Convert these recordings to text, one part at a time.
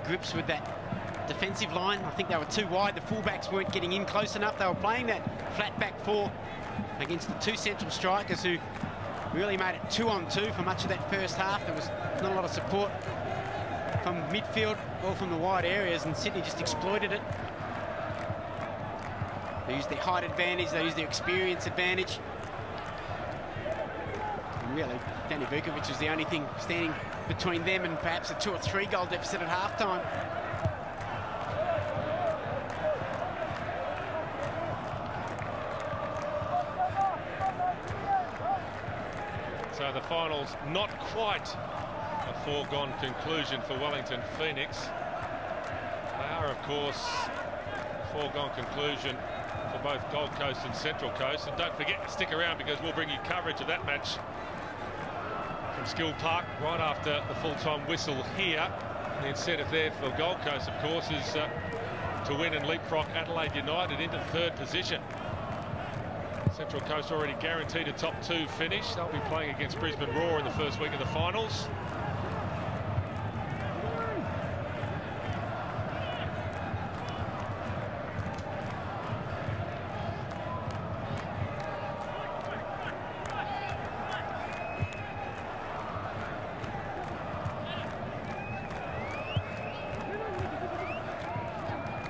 grips with that defensive line. I think they were too wide. The fullbacks weren't getting in close enough. They were playing that flat back four against the two central strikers who really made it 2-on-2 for much of that first half. There was not a lot of support from midfield or from the wide areas, and Sydney just exploited it. They used their height advantage, they used their experience advantage. And really, Danny Vukovic was the only thing standing between them and perhaps a 2 or 3 goal deficit at half-time. So the final's not quite a foregone conclusion for Wellington Phoenix. They are, of course, a foregone conclusion for both Gold Coast and Central Coast. And don't forget to stick around, because we'll bring you coverage of that match from Skill Park right after the full-time whistle here. And the incentive there for Gold Coast, of course, is to win and leapfrog Adelaide United into 3rd position. Central Coast already guaranteed a top 2 finish. They'll be playing against Brisbane Roar in the first week of the finals.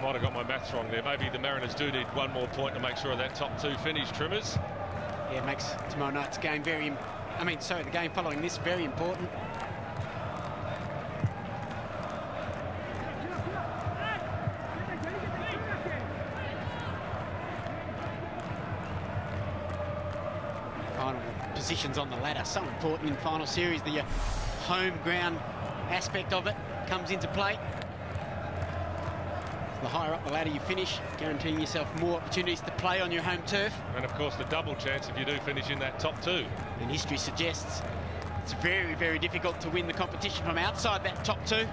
Might have got my maths wrong there. Maybe the Mariners do need 1 more point to make sure of that top 2 finish, Trimmers. Yeah, it makes tomorrow night's game the game following this very important. Final positions on the ladder, so important in final series. The home ground aspect of it comes into play. The higher up the ladder you finish, guaranteeing yourself more opportunities to play on your home turf. And of course the double chance if you do finish in that top 2. And history suggests it's very, very difficult to win the competition from outside that top 2. I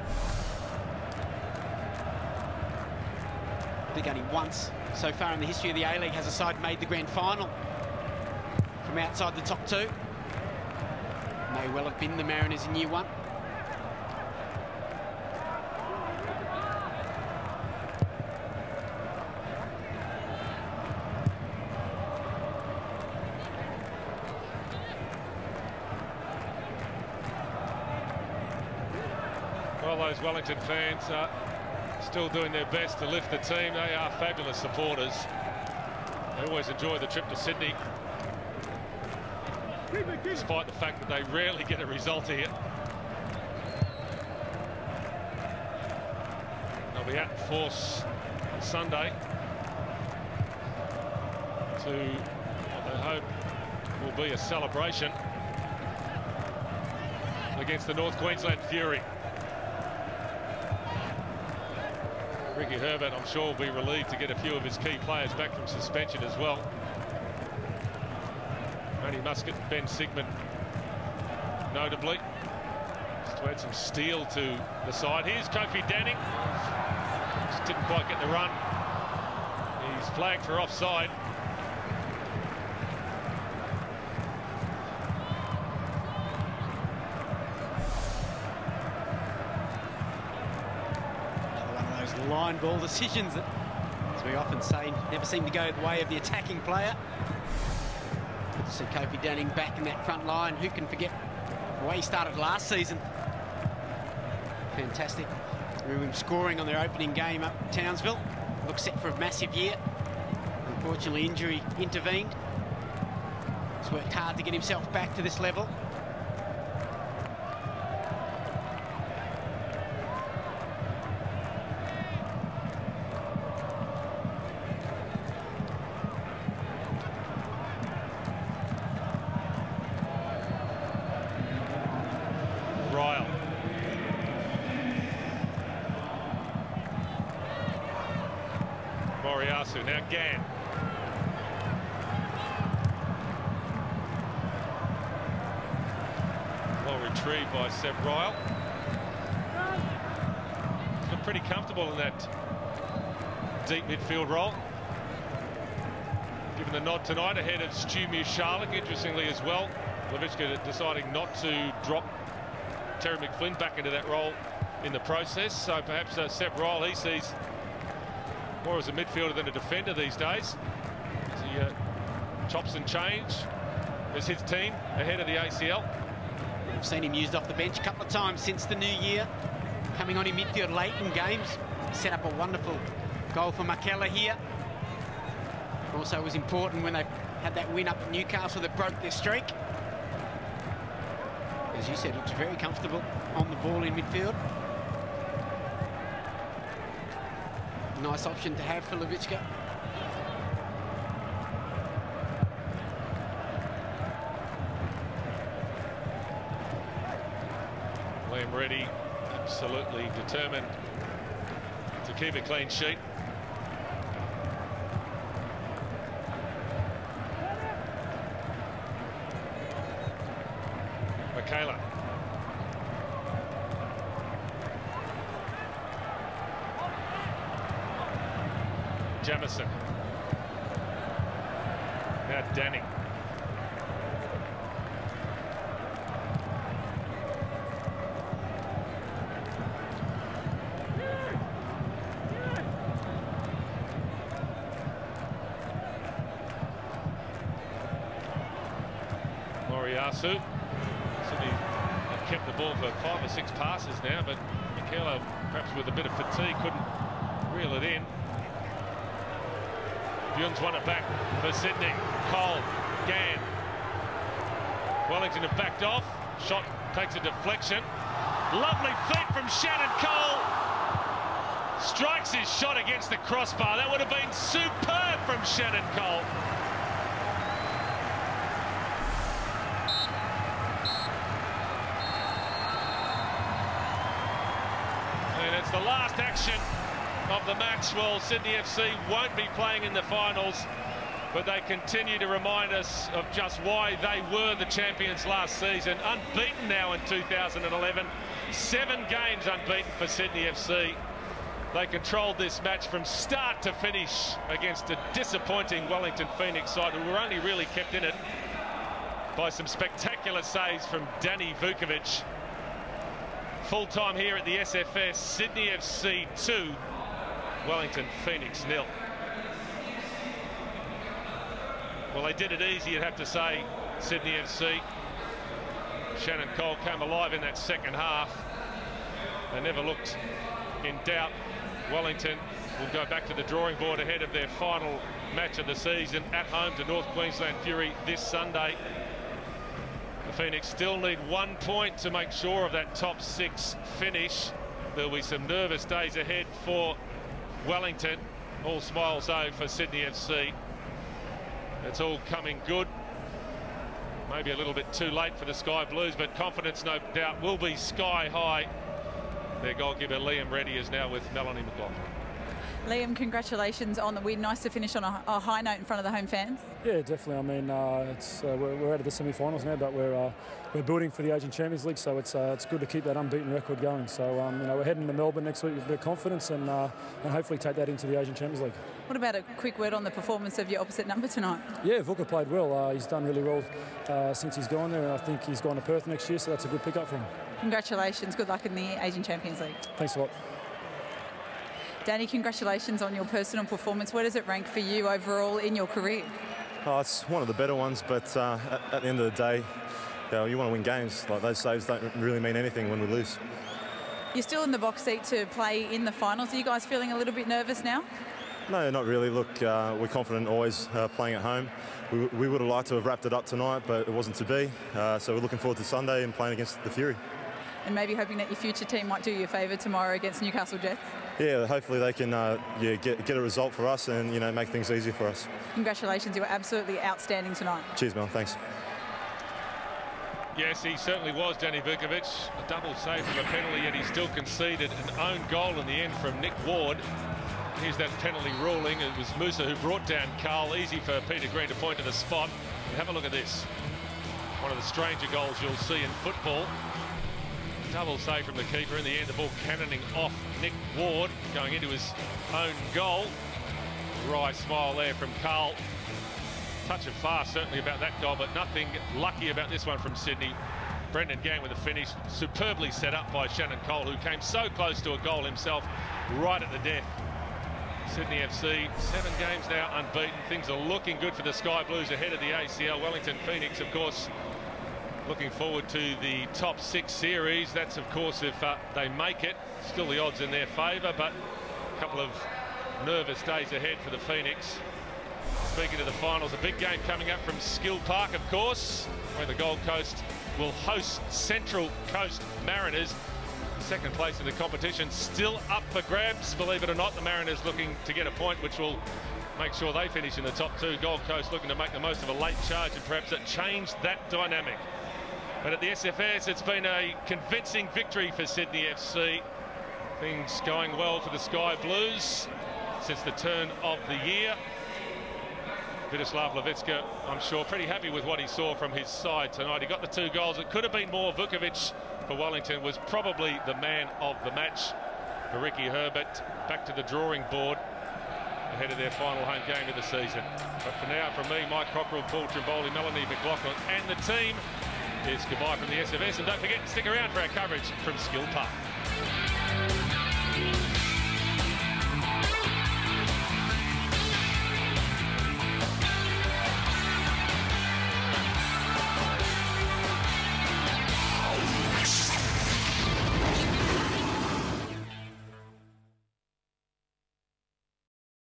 think only once so far in the history of the A-League has a side made the grand final from outside the top 2. May well have been the Mariners in year 1. Well, those Wellington fans are still doing their best to lift the team. They are fabulous supporters. They always enjoy the trip to Sydney, despite the fact that they rarely get a result here. They'll be at force on Sunday to what they hope will be a celebration against the North Queensland Fury. Ricky Herbert, I'm sure, will be relieved to get a few of his key players back from suspension as well. Tony Muscat and Ben Sigmund, notably, just to add some steel to the side. Here's Kofi Danning. Just didn't quite get the run. He's flagged for offside. Line ball decisions that, as we often say, never seem to go the way of the attacking player. Good to see Kofi Danning back in that front line. Who can forget the way he started last season? Fantastic. We were scoring on their opening game up at Townsville. Looks set for a massive year. Unfortunately, injury intervened. He's worked hard to get himself back to this level. Ryle. Moriyasu, now Gann. Well retrieved by Seb Ryle. Looked pretty comfortable in that deep midfield role. Given the nod tonight ahead of Stu Mushalik, interestingly as well. Levitschka deciding not to drop Terry McFlynn back into that role in the process. So perhaps Seb Ryle, he sees more as a midfielder than a defender these days. As he chops and change as his team ahead of the ACL. We've seen him used off the bench a couple of times since the new year, coming on in midfield late in games. Set up a wonderful goal for Makela here. Also was important when they had that win up at Newcastle that broke their streak. As you said, looks very comfortable on the ball in midfield. Nice option to have for Levicka. Liam Reddy absolutely determined to keep a clean sheet. Makela. Jamison. Now Danny. Moriyasu. Sydney have kept the ball for 5 or 6 passes now, but Makela, perhaps with a bit of fatigue, couldn't reel it in. Bune's won it back for Sydney. Cole, Gann. Wellington have backed off. Shot takes a deflection. Lovely feet from Shannon Cole. Strikes his shot against the crossbar. That would have been superb from Shannon Cole. And it's the last action of the match. Well, Sydney FC won't be playing in the finals, but they continue to remind us of just why they were the champions last season. Unbeaten now in 2011. 7 games unbeaten for Sydney FC. They controlled this match from start to finish against a disappointing Wellington Phoenix side who were only really kept in it by some spectacular saves from Danny Vukovic. Full time here at the SFS, Sydney FC 2, Wellington Phoenix 0. Well, they did it easy, you'd have to say, Sydney FC. Shannon Cole came alive in that second half. They never looked in doubt. Wellington will go back to the drawing board ahead of their final match of the season at home to North Queensland Fury this Sunday. The Phoenix still need 1 point to make sure of that top 6 finish. There'll be some nervous days ahead for Wellington. All smiles though for Sydney FC. It's all coming good. Maybe a little bit too late for the Sky Blues, but confidence no doubt will be sky high. Their goalkeeper Liam Reddy is now with Melanie McLaughlin. Liam, congratulations on the win. Nice to finish on a high note in front of the home fans. Yeah, definitely. I mean, we're out of the semi-finals now, but we're building for the Asian Champions League, so it's good to keep that unbeaten record going. So we're heading to Melbourne next week with a bit of confidence and hopefully take that into the Asian Champions League. What about a quick word on the performance of your opposite number tonight? Yeah, Vuka played well. He's done really well since he's gone there, and I think he's gone to Perth next year, so that's a good pickup for him. Congratulations. Good luck in the Asian Champions League. Thanks a lot. Danny, congratulations on your personal performance. Where does it rank for you overall in your career? Oh, it's one of the better ones, but at the end of the day, you want to win games. Like, those saves don't really mean anything when we lose. You're still in the box seat to play in the finals. Are you guys feeling a little bit nervous now? No, not really. Look, we're confident always playing at home. We would have liked to have wrapped it up tonight, but it wasn't to be. So we're looking forward to Sunday and playing against the Fury. And maybe hoping that your future team might do you a favour tomorrow against Newcastle Jets? Yeah, hopefully they can get a result for us and make things easier for us. Congratulations, you were absolutely outstanding tonight. Cheers, Mel, thanks. Yes, he certainly was, Danny Vukovic. A double save from a penalty, yet he still conceded an own goal in the end from Nick Ward. Here's that penalty ruling. It was Musa who brought down Carl. Easy for Peter Green to point to the spot. And have a look at this. One of the stranger goals you'll see in football. Double save from the keeper. In the end, the ball cannoning off Nick Ward, going into his own goal. Wry smile there from Carl. Touch of fast, certainly, about that goal, but nothing lucky about this one from Sydney. Brendan Gang with a finish, superbly set up by Shannon Cole, who came so close to a goal himself right at the death. Sydney FC, 7 games now unbeaten. Things are looking good for the Sky Blues ahead of the ACL. Wellington Phoenix, of course, looking forward to the top 6 series. That's, of course, if they make it. Still the odds in their favour, but a couple of nervous days ahead for the Phoenix. Speaking of the finals, a big game coming up from Skill Park, of course, where the Gold Coast will host Central Coast Mariners. Second place in the competition, still up for grabs, believe it or not. The Mariners looking to get a point, which will make sure they finish in the top 2. Gold Coast looking to make the most of a late charge and perhaps it changed that dynamic. But at the SFS, it's been a convincing victory for Sydney FC. Things going well for the Sky Blues since the turn of the year. Vidislav Levicka, I'm sure, pretty happy with what he saw from his side tonight. He got the 2 goals. It could have been more. Vukovic for Wellington was probably the man of the match. For Ricky Herbert, back to the drawing board ahead of their final home game of the season. But for now, from me, Mike Cockrell, Paul Trimboli, Melanie McLaughlin and the team, it's goodbye from the SFS. And don't forget to stick around for our coverage from Skill Park.